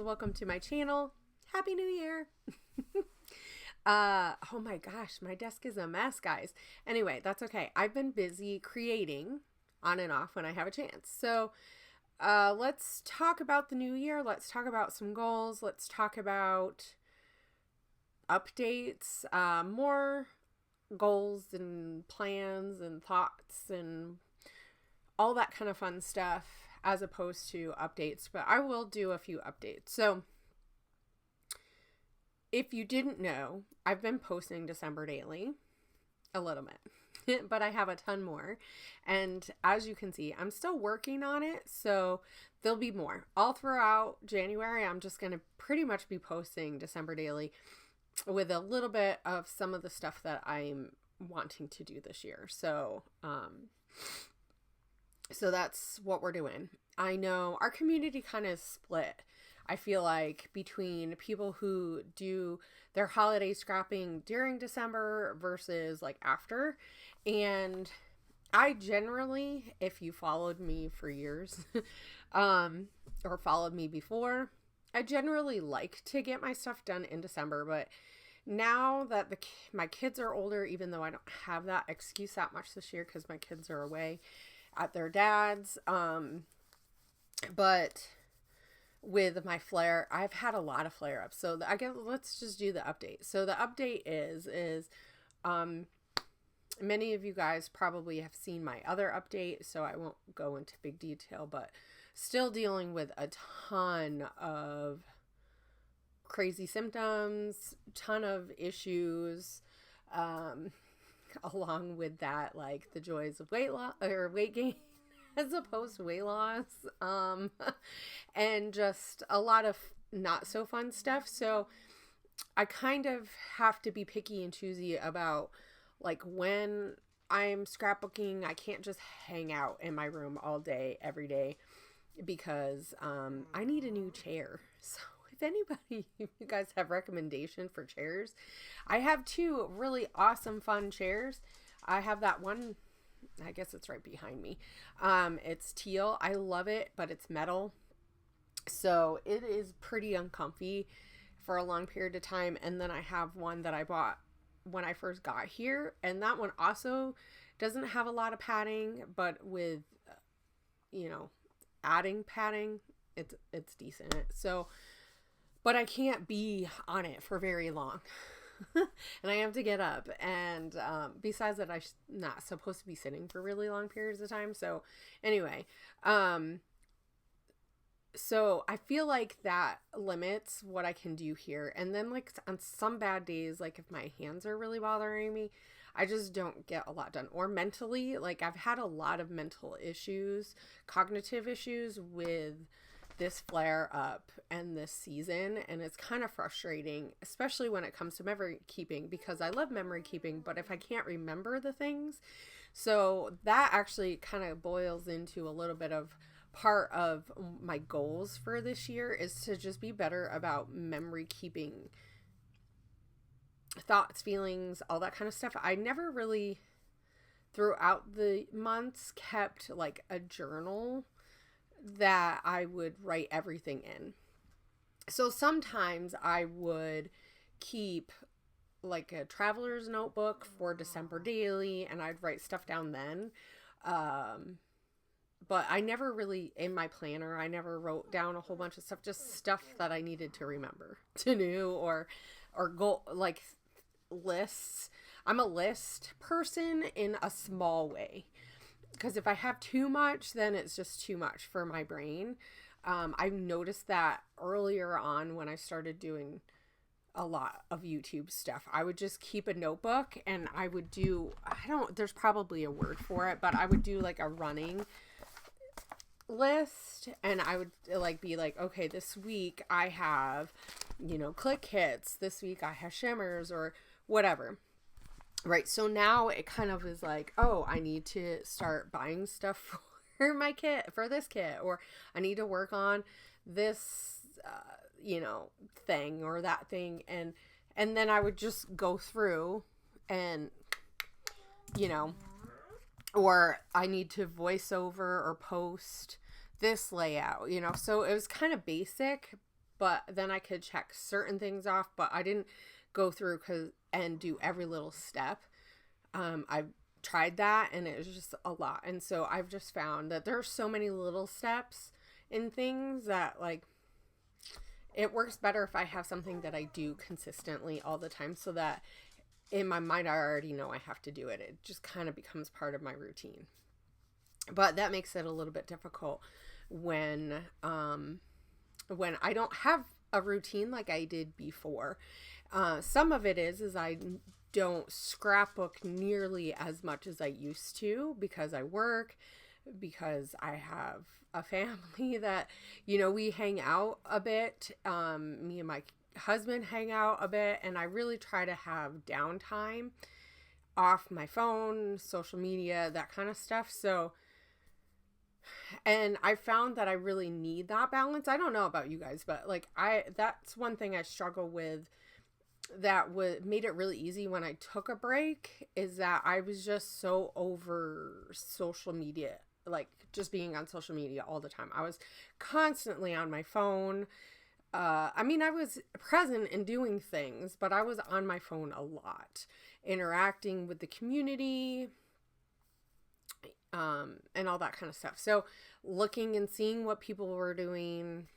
welcome to my channel. Happy New Year. Oh my gosh, my desk is a mess, guys. Anyway, that's okay. I've been busy creating on and off when I have a chance. So let's talk about the new year. Let's talk about some goals. Let's talk about updates, more goals and plans and thoughts and all that kind of fun stuff as opposed to updates. But I will do a few updates. So if you didn't know, I've been posting December daily a little bit, but I have a ton more. And as you can see, I'm still working on it. So there'll be more all throughout January. I'm just going to pretty much be posting December daily with a little bit of some of the stuff that I'm wanting to do this year. So that's what we're doing. I know our community kind of split. I feel like between people who do their holiday scrapping during December versus like after. And I generally, if you followed me for years, or followed me before, I generally like to get my stuff done in December. But now that my kids are older, even though I don't have that excuse that much this year because my kids are away at their dad's, but with my flare, I've had a lot of flare ups. So I guess let's just do the update. So the update is many of you guys probably have seen my other update, so I won't go into big detail, but still dealing with a ton of crazy symptoms, ton of issues, along with that, like the joys of weight loss or weight gain as opposed to weight loss, and just a lot of not so fun stuff. So I kind of have to be picky and choosy about like when I'm scrapbooking. I can't just hang out in my room all day, every day, because I need a new chair. So if anybody, you guys have recommendation for chairs, I have two really awesome, fun chairs. I have that one, I guess it's right behind me. It's teal. I love it, but it's metal. So it is pretty uncomfy for a long period of time. And then I have one that I bought when I first got here. And that one also doesn't have a lot of padding, but with, adding padding, it's decent. So, but I can't be on it for very long. And I have to get up. And besides that, I'm not supposed to be sitting for really long periods of time. So anyway, so I feel like that limits what I can do here. And then like on some bad days, like if my hands are really bothering me, I just don't get a lot done. Or mentally, like I've had a lot of mental issues, cognitive issues with this flare up and this season, and it's kind of frustrating, especially when it comes to memory keeping, because I love memory keeping, but if I can't remember the things, so that actually kind of boils into a little bit of part of my goals for this year is to just be better about memory keeping, thoughts, feelings, all that kind of stuff. I never really throughout the months kept like a journal that I would write everything in. So sometimes I would keep like a traveler's notebook for December daily, and I'd write stuff down then. But I never really, in my planner, I never wrote down a whole bunch of stuff, just stuff that I needed to remember to do or go like lists. I'm a list person in a small way. Because if I have too much, then it's just too much for my brain. I've noticed that earlier on when I started doing a lot of YouTube stuff. I would just keep a notebook and I would do, there's probably a word for it, but I would do like a running list, and I would like be like, okay, this week I have, click hits. This week I have shimmers or whatever. Right. So now it kind of is like, oh, I need to start buying stuff for my kit, for this kit, or I need to work on this, thing or that thing. And then I would just go through and, or I need to voice over or post this layout, so it was kind of basic, but then I could check certain things off, but I didn't go through and do every little step. I've tried that and it was just a lot. And so I've just found that there are so many little steps in things that like it works better if I have something that I do consistently all the time, so that in my mind I already know I have to do it. It just kind of becomes part of my routine. But that makes it a little bit difficult when I don't have a routine like I did before. Some of it is I don't scrapbook nearly as much as I used to because I work, because I have a family that, you know, we hang out a bit. Me and my husband hang out a bit, and I really try to have downtime off my phone, social media, that kind of stuff. So, and I found that I really need that balance. I don't know about you guys, but like that's one thing I struggle with that made it really easy when I took a break, is that I was just so over social media, like just being on social media all the time. I was constantly on my phone. I mean, I was present and doing things, but I was on my phone a lot, interacting with the community, and all that kind of stuff. So looking and seeing what people were doing,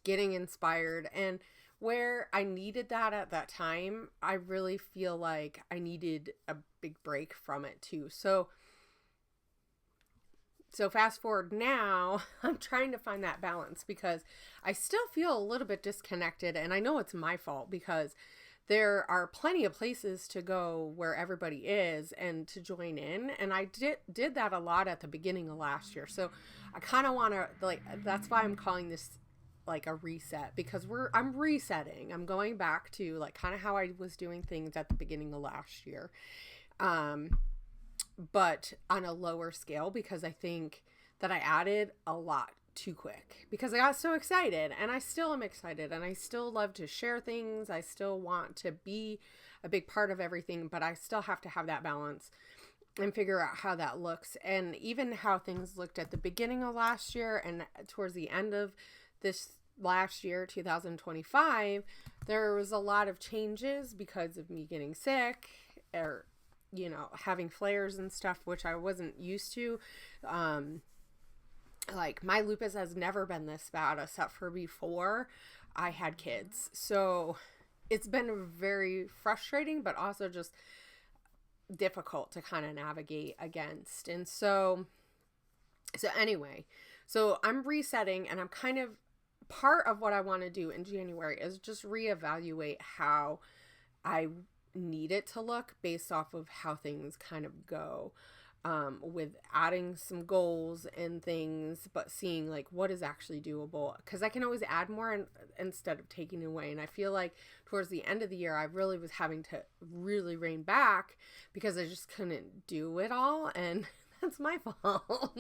getting inspired, and where I needed that at that time, I really feel like I needed a big break from it too. So fast forward now, I'm trying to find that balance because I still feel a little bit disconnected, and I know it's my fault because there are plenty of places to go where everybody is and to join in. And I did that a lot at the beginning of last year. So I kind of want to, like, that's why I'm calling this like a reset, because I'm resetting. I'm going back to like kind of how I was doing things at the beginning of last year. But on a lower scale, because I think that I added a lot too quick because I got so excited, and I still am excited, and I still love to share things. I still want to be a big part of everything, but I still have to have that balance and figure out how that looks, and even how things looked at the beginning of last year and towards the end of this last year, 2025, there was a lot of changes because of me getting sick, or, you know, having flares and stuff, which I wasn't used to. Like, my lupus has never been this bad except for before I had kids. So it's been very frustrating, but also just difficult to kind of navigate against. And so anyway, so I'm resetting, and I'm kind of, part of what I want to do in January is just reevaluate how I need it to look based off of how things kind of go, with adding some goals and things, but seeing like what is actually doable, because I can always add more instead of taking away. And I feel like towards the end of the year, I really was having to really rein back because I just couldn't do it all, and that's my fault.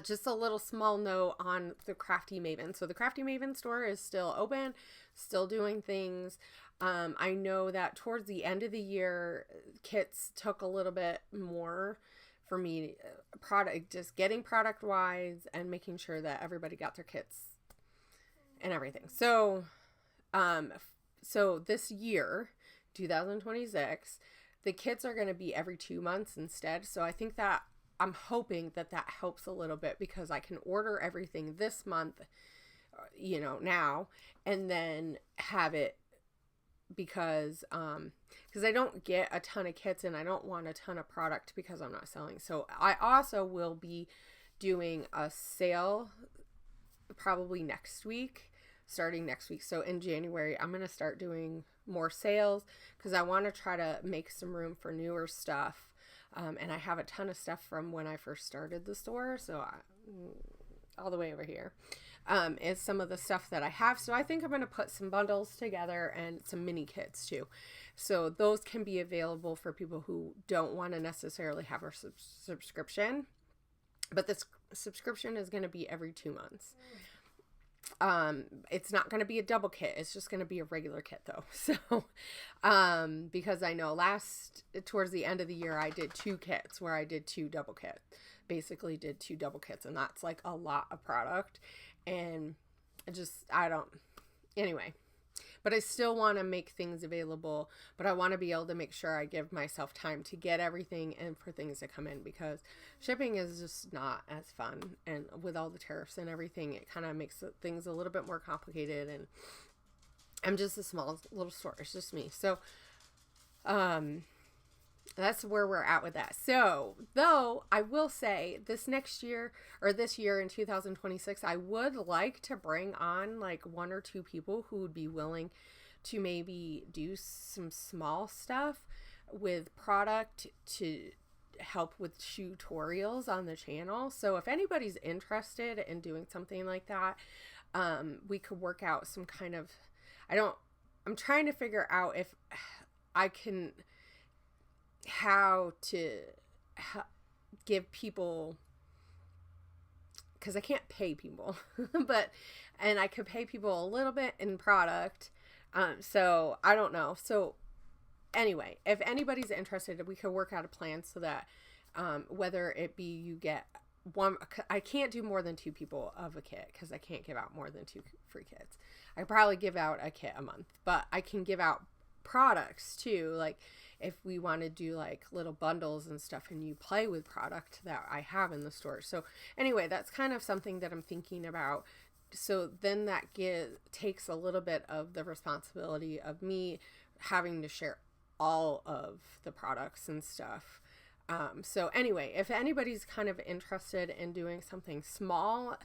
Just a little small note on the Crafty Maven. So the Crafty Maven store is still open, still doing things. I know that towards the end of the kits took a little bit more for me, just getting product wise and making sure that everybody got their kits and everything. So this year, 2026, the kits are going to be every 2 months instead. So I think that I'm hoping that helps a little bit, because I can order everything this month, you know, now, and then have it, because I don't get a ton of kits and I don't want a ton of product because I'm not selling. So I also will be doing a sale probably starting next week. So in January, I'm going to start doing more sales because I want to try to make some room for newer stuff. And I have a ton of stuff from when I first started the store. So all the way over here is some of the stuff that I have. So I think I'm going to put some bundles together and some mini kits too. So those can be available for people who don't want to necessarily have a subscription. But this subscription is going to be every 2 months. It's not going to be a double kit. It's just going to be a regular kit though. So, because I know towards the end of the year, I did 2 kits where I did 2 double kits, basically did 2 double kits. And that's like a lot of product. And anyway, but I still want to make things available, but I want to be able to make sure I give myself time to get everything and for things to come in, because shipping is just not as fun. And with all the tariffs and everything, it kind of makes things a little bit more complicated. And I'm just a small little store. It's just me. So, that's where we're at with that. So, though, I will say this year in 2026, I would like to bring on like 1 or 2 people who would be willing to maybe do some small stuff with product to help with tutorials on the channel. So if anybody's interested in doing something like that, we could work out some kind of, I'm trying to figure out if I can, how to give people, because I can't pay people, and I could pay people a little bit in product. So I don't know. So anyway, if anybody's interested, we could work out a plan so that, whether it be you get one, I can't do more than 2 people of a kit because I can't give out more than 2 free kits. I probably give out a kit a month, but I can give out products too. Like if we want to do like little bundles and stuff and you play with product that I have in the store. So anyway, that's kind of something that I'm thinking about. So then that takes a little bit of the responsibility of me having to share all of the products and stuff. So anyway, if anybody's kind of interested in doing something small,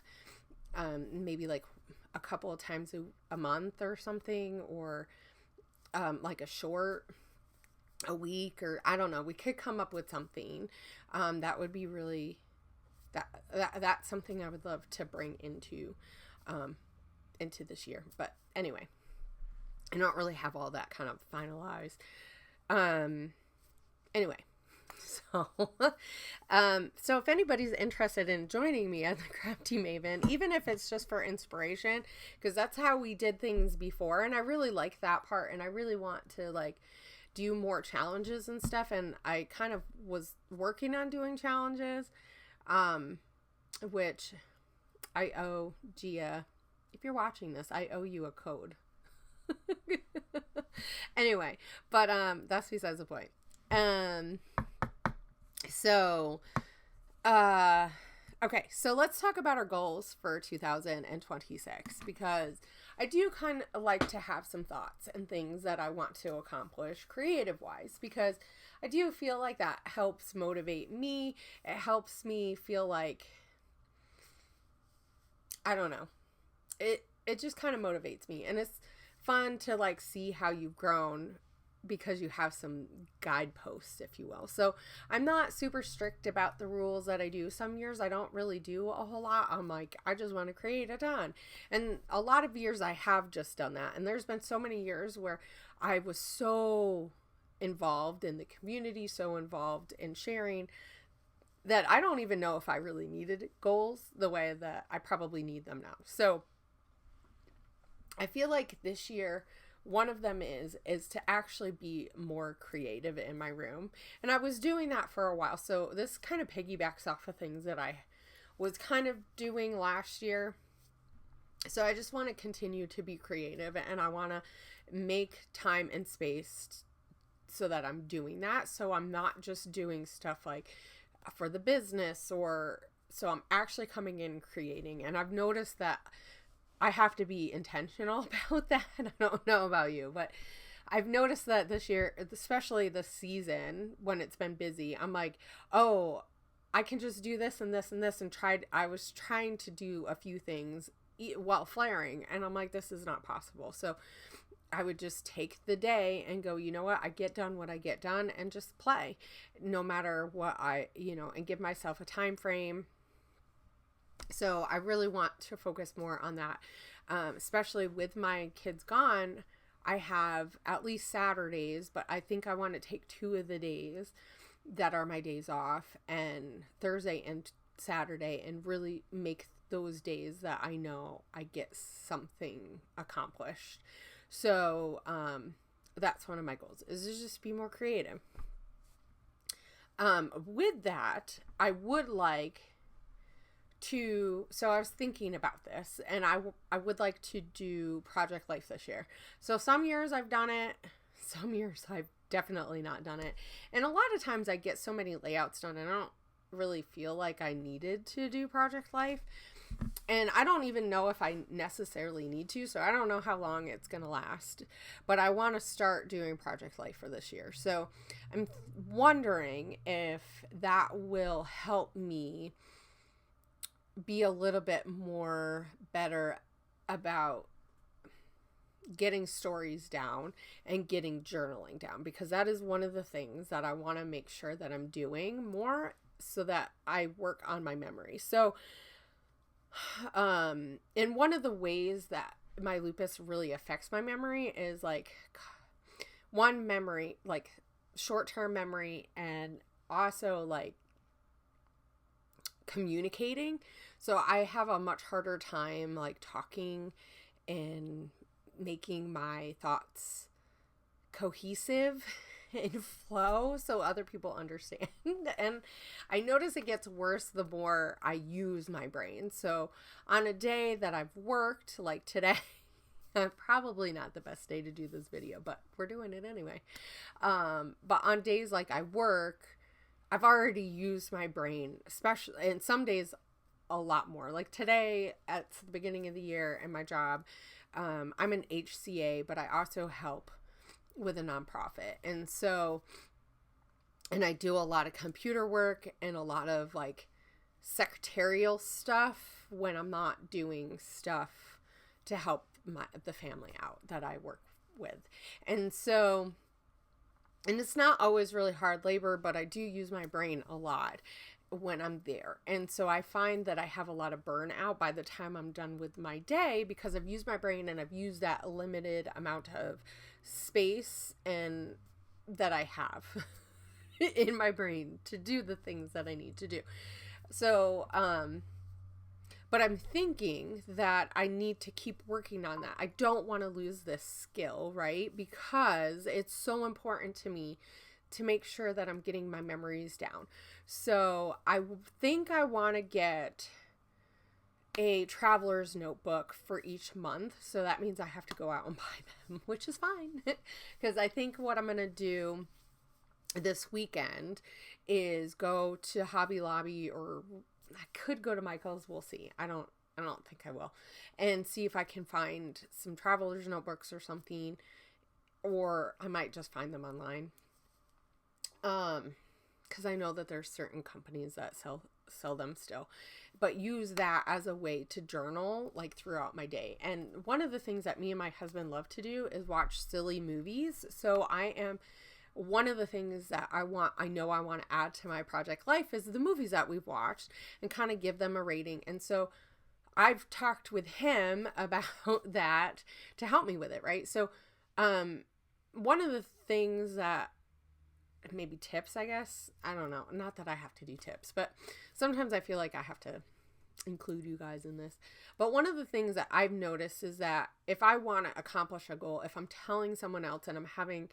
maybe like a couple of times a month or something, or like a week, or I don't know, we could come up with something that would be really that's something I would love to bring into this year. But anyway, I don't really have all that kind of finalized. Anyway, so if anybody's interested in joining me as the Crafty Maven, even if it's just for inspiration, because that's how we did things before, and I really like that part, and I really want to like do more challenges and stuff, and I kind of was working on doing challenges, which I owe Gia, if you're watching this, I owe you a code. Anyway, but that's besides the point. Okay, so let's talk about our goals for 2026, because I do kind of like to have some thoughts and things that I want to accomplish creative wise, because I do feel like that helps motivate me. It helps me feel like, I don't know, it just kind of motivates me, and it's fun to like see how you've grown because you have some guideposts, if you will. So I'm not super strict about the rules that I do. Some years I don't really do a whole lot. I'm like, I just want to create a ton. And a lot of years I have just done that. And there's been so many years where I was so involved in the community, so involved in sharing, that I don't even know if I really needed goals the way that I probably need them now. So I feel like this year, one of them is to actually be more creative in my room. And I was doing that for a while. So this kind of piggybacks off of things that I was kind of doing last year. So I just want to continue to be creative, and I want to make time and space so that I'm doing that. So I'm not just doing stuff like for the business, or so I'm actually coming in creating. And I've noticed that I have to be intentional about that. I don't know about you, but I've noticed that this year, especially this season when it's been busy, I'm like, oh, I can just do this and this and this, and I was trying to do a few things while flaring, and I'm like, this is not possible. So I would just take the day and go, you know what, I get done what I get done, and just play no matter what and give myself a time frame. So I really want to focus more on that, especially with my kids gone. I have at least Saturdays, but I think I want to take 2 of the days that are my days off, and Thursday and Saturday, and really make those days that I know I get something accomplished. So that's one of my goals, is to just be more creative. With that, I would like to, so I was thinking about this, and I would like to do Project Life this year. So some years I've done it, some years I've definitely not done it. And a lot of times I get so many layouts done, and I don't really feel like I needed to do Project Life. And I don't even know if I necessarily need to, so I don't know how long it's going to last. But I want to start doing Project Life for this year. So I'm wondering if that will help me be a little bit more better about getting stories down and getting journaling down, because that is one of the things that I want to make sure that I'm doing more so that I work on my memory. So and one of the ways that my lupus really affects my memory is like one, memory, like short-term memory, and also like communicating. So I have a much harder time like talking and making my thoughts cohesive and flow so other people understand. And I notice it gets worse the more I use my brain. So on a day that I've worked, like today, probably not the best day to do this video, but we're doing it anyway. But on days like I work, I've already used my brain, especially, and some days a lot more. Like today at the beginning of the year in my job, I'm an HCA, but I also help with a nonprofit. And so, and I do a lot of computer work and a lot of like secretarial stuff when I'm not doing stuff to help the family out that I work with. And so, and it's not always really hard labor, but I do use my brain a lot when I'm there. And so I find that I have a lot of burnout by the time I'm done with my day, because I've used my brain and I've used that limited amount of space and that I have in my brain to do the things that I need to do. So, but I'm thinking that I need to keep working on that. I don't want to lose this skill, right? Because it's so important to me to make sure that I'm getting my memories down. So I think I want to get a traveler's notebook for each month. So that means I have to go out and buy them, which is fine. Because I think what I'm going to do this weekend is go to Hobby Lobby, or I could go to Michael's. We'll see. I don't think I will. And see if I can find some traveler's notebooks or something, or I might just find them online. Because I know that there's certain companies that sell them still, but use that as a way to journal like throughout my day. And one of the things that me and my husband love to do is watch silly movies. So one of the things that I want to add to my Project Life is the movies that we've watched and kind of give them a rating. And so I've talked with him about that to help me with it, right? So one of the things that, maybe tips, I guess, I don't know, not that I have to do tips, but sometimes I feel like I have to include you guys in this. But one of the things that I've noticed is that if I want to accomplish a goal, if I'm telling someone else and I'm having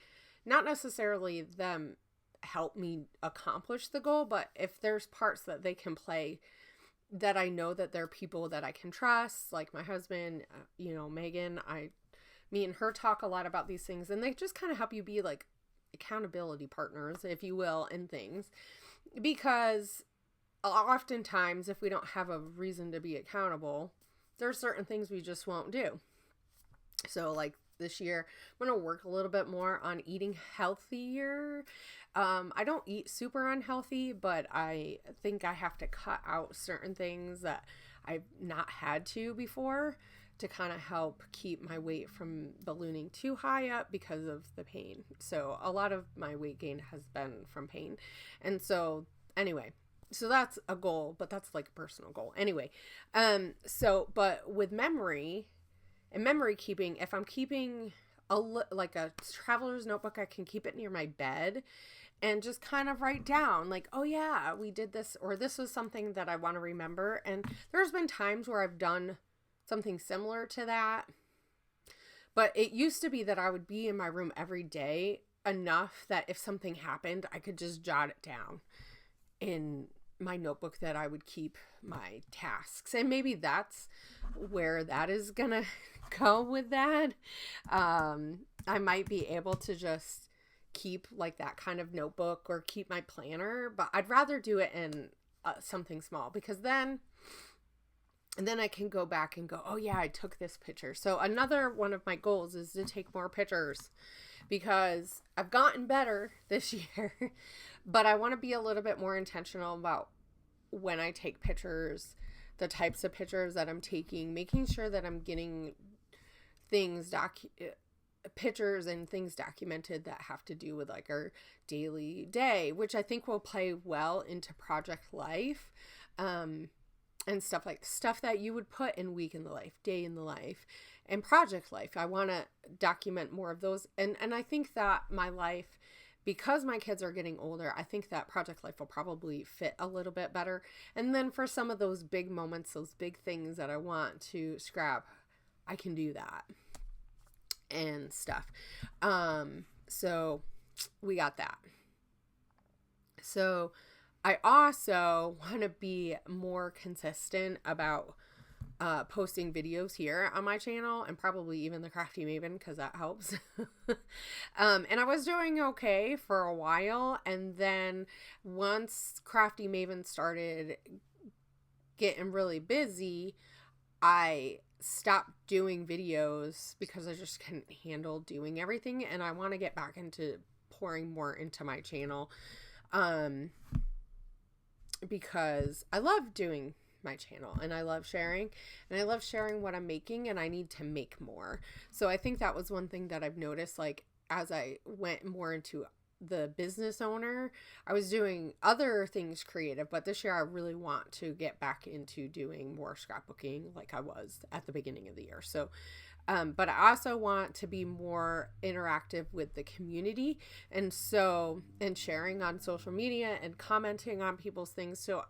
not necessarily them help me accomplish the goal, but if there's parts that they can play that I know that they're people that I can trust, like my husband, Megan, me and her talk a lot about these things, and they just kind of help you be like accountability partners, if you will, in things. Because oftentimes if we don't have a reason to be accountable, there are certain things we just won't do. So like this year, I'm going to work a little bit more on eating healthier. I don't eat super unhealthy, but I think I have to cut out certain things that I've not had to before to kind of help keep my weight from ballooning too high up because of the pain. So a lot of my weight gain has been from pain. And so anyway, so that's a goal, but that's like a personal goal. Anyway, but with memory and memory keeping, if I'm keeping like a traveler's notebook. I can keep it near my bed and just kind of write down like, oh yeah, we did this, or this was something that I want to remember. And there's been times where I've done something similar to that. But it used to be that I would be in my room every day enough that if something happened, I could just jot it down in my notebook that I would keep my tasks. And maybe that's where that is gonna go with that. I might be able to just keep like that kind of notebook or keep my planner, but I'd rather do it in something small, because then I can go back and go, oh yeah, I took this picture. So another one of my goals is to take more pictures, because I've gotten better this year, but I want to be a little bit more intentional about when I take pictures, the types of pictures that I'm taking, making sure that I'm getting things pictures and things documented that have to do with like our daily day, which I think will play well into project life, and stuff that you would put in week in the life, day in the life, and project life. I want to document more of those, and I think that my life, because my kids are getting older, I think that project life will probably fit a little bit better. And then for some of those big moments, those big things that I want to scrap, I can do that and stuff. So we got that. So I also want to be more consistent about posting videos here on my channel, and probably even the Crafty Maven, because that helps. And I was doing okay for a while, and then once Crafty Maven started getting really busy, I stopped doing videos because I just couldn't handle doing everything, and I want to get back into pouring more into my channel, because I love doing my channel and I love sharing, and I love sharing what I'm making, and I need to make more. So I think that was one thing that I've noticed, like as I went more into the business owner, I was doing other things creative, but this year I really want to get back into doing more scrapbooking like I was at the beginning of the year. So but I also want to be more interactive with the community, and sharing on social media and commenting on people's things. So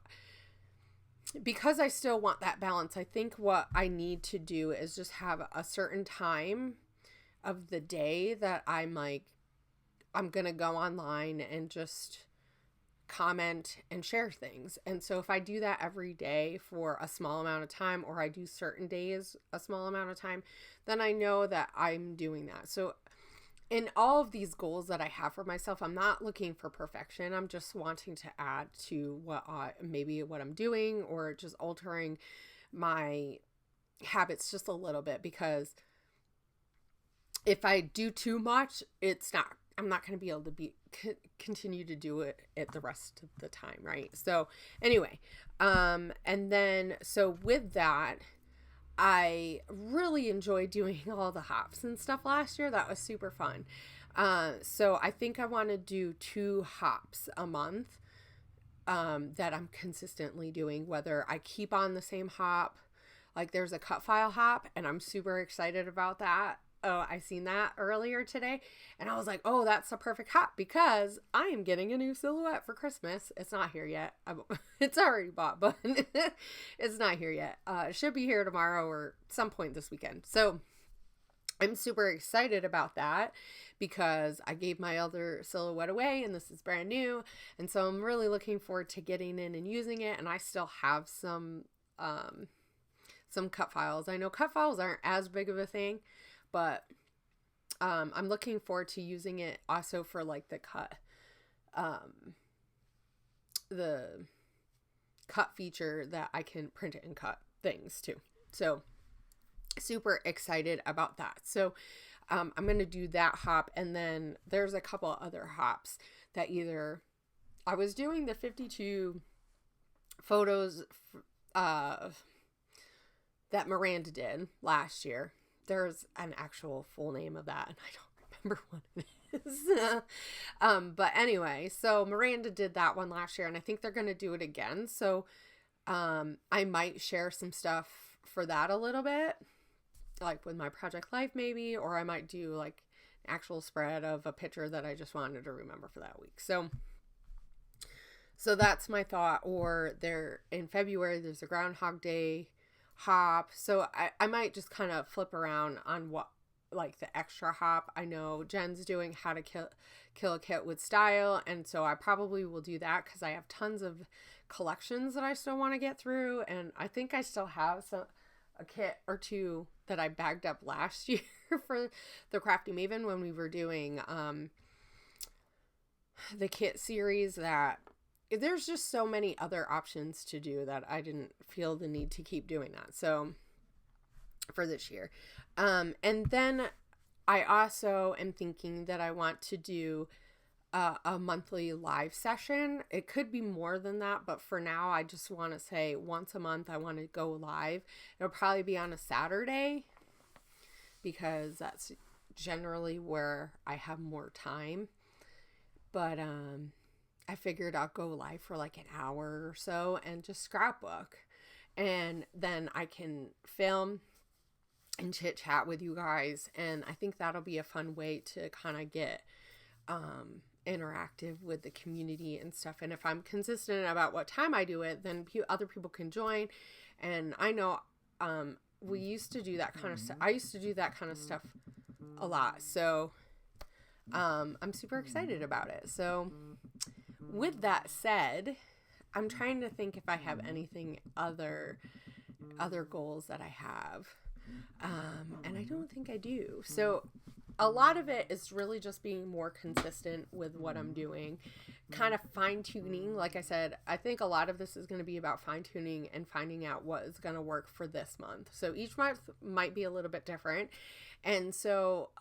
because I still want that balance, I think what I need to do is just have a certain time of the day that I'm going to go online and just comment and share things. And so if I do that every day for a small amount of time, or I do certain days a small amount of time, then I know that I'm doing that. So in all of these goals that I have for myself, I'm not looking for perfection. I'm just wanting to add to what I'm doing, or just altering my habits just a little bit, because if I do too much, I'm not going to be able to continue to do it at the rest of the time, right? So anyway, and then, so with that, I really enjoyed doing all the hops and stuff last year. That was super fun. So I think I want to do 2 hops a month, that I'm consistently doing, whether I keep on the same hop. Like there's a cut file hop, and I'm super excited about that. Oh, I seen that earlier today, and I was like, oh, that's a perfect hop, because I am getting a new silhouette for Christmas. It's not here yet. It's already bought, but it's not here yet. It should be here tomorrow or some point this weekend. So I'm super excited about that, because I gave my other silhouette away and this is brand new. And so I'm really looking forward to getting in and using it. And I still have some cut files. I know cut files aren't as big of a thing, but I'm looking forward to using it also for like the cut feature that I can print it and cut things too. So super excited about that. So I'm going to do that hop, and then there's a couple other hops that either I was doing the 52 photos that Miranda did last year. There's an actual full name of that, and I don't remember what it is. But anyway, so Miranda did that one last year, and I think they're going to do it again. So I might share some stuff for that a little bit, like with my project life maybe, or I might do like actual spread of a picture that I just wanted to remember for that week. So that's my thought. Or there in February, there's a Groundhog Day hop. So I might just kind of flip around on what, like the extra hop. I know Jen's doing how to kill a kit with style. And so I probably will do that because I have tons of collections that I still want to get through. And I think I still have a kit or two that I bagged up last year for the Crafty Maven when we were doing the kit series, that there's just so many other options to do that I didn't feel the need to keep doing that. So for this year. And then I also am thinking that I want to do a monthly live session. It could be more than that, but for now I just want to say once a month I want to go live. It'll probably be on a Saturday because that's generally where I have more time. But I figured I'll go live for like an hour or so and just scrapbook. And then I can film and chit chat with you guys. And I think that'll be a fun way to kind of get interactive with the community and stuff. And if I'm consistent about what time I do it, then other people can join. And I know we used to do that kind of stuff. I used to do that kind of stuff a lot. So I'm super excited about it. So with that said, I'm trying to think if I have anything other goals that I have. And I don't think I do. So a lot of it is really just being more consistent with what I'm doing, kind of fine tuning. Like I said, I think a lot of this is going to be about fine tuning and finding out what is going to work for this month. So each month might be a little bit different. And so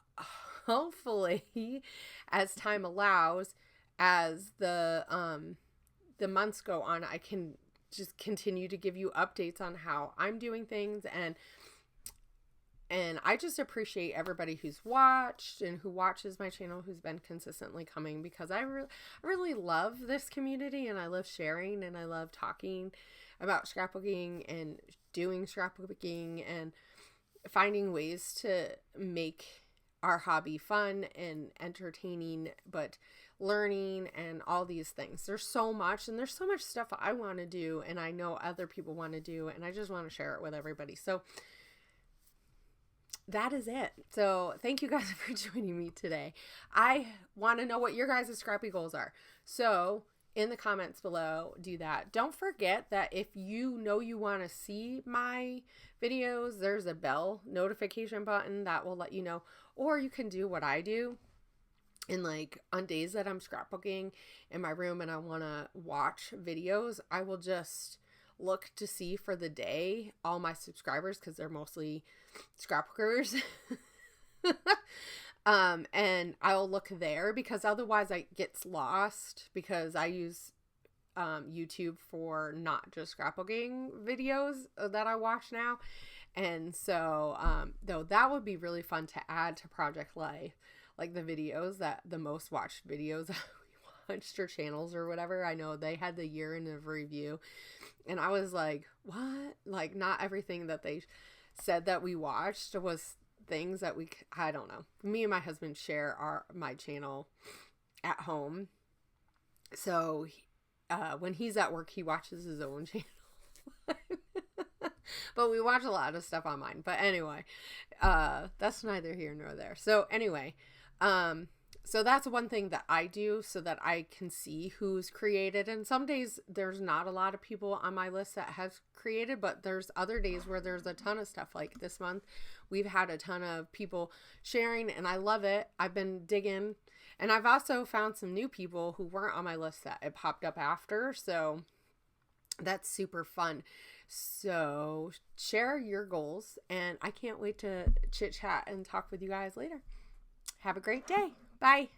hopefully as time allows, as the months go on, I can just continue to give you updates on how I'm doing things. And I just appreciate everybody who's watched and who watches my channel, who's been consistently coming, because I really love this community, and I love sharing, and I love talking about scrapbooking and doing scrapbooking and finding ways to make our hobby fun and entertaining, but learning and all these things. There's so much, and there's so much stuff I want to do, and I know other people want to do, and I just want to share it with everybody. So that is it. So thank you guys for joining me today. I want to know what your guys' scrappy goals are. So in the comments below, do that. Don't forget that if you know you want to see my videos, there's a bell notification button that will let you know. Or you can do what I do. And like on days that I'm scrapbooking in my room and I want to watch videos, I will just look to see for the day all my subscribers, because they're mostly scrapbookers. And I'll look there, because otherwise it gets lost, because I use YouTube for not just scrapbooking videos that I watch now. And so though that would be really fun to add to Project Life, like the videos, that the most watched videos that we watched, or channels or whatever. I know they had the year in of review, and I was like, what? Like, not everything that they said that we watched was things that I don't know. Me and my husband share my channel at home. So when he's at work, he watches his own channel. But we watch a lot of stuff on mine. But anyway, that's neither here nor there. So anyway, so that's one thing that I do so that I can see who's created. And some days there's not a lot of people on my list that has created, but there's other days where there's a ton of stuff. Like this month, we've had a ton of people sharing, and I love it. I've been digging, and I've also found some new people who weren't on my list that it popped up after. So that's super fun. So share your goals, and I can't wait to chit chat and talk with you guys later. Have a great day. Bye.